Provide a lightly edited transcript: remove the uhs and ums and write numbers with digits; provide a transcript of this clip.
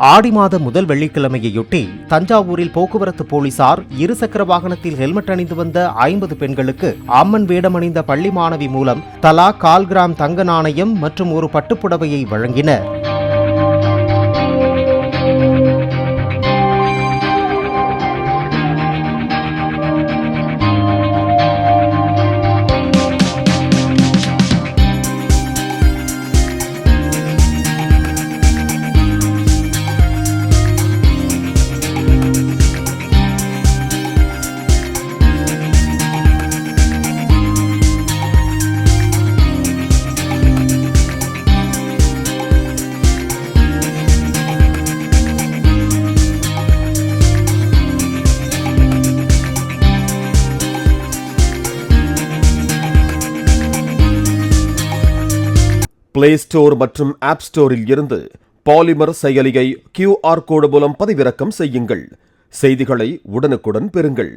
ஆடி மாத முதல் வெள்ளிக்கிழமையொட்டி தஞ்சாவூரில் போக்குவரத்து போலீசார் இருசக்கர வாகனத்தில் ஹெல்மெட் அணிந்து வந்த 50 பெண்களுக்கு அம்மன் வேடமணிந்த பள்ளி மாணவி மூலம் தலா 1/4 கிராம் தங்க நாணயம் மற்றும் ஒரு பட்டுப்புடவையை வழங்கினர். பிளே ஸ்டோர் மற்றும் ஆப் ஸ்டோரில் இருந்து பாலிமர் செயலியை QR கோடு மூலம் பதிவிறக்கம் செய்யுங்கள். செய்திகளை உடனுக்குடன் பெறுங்கள்.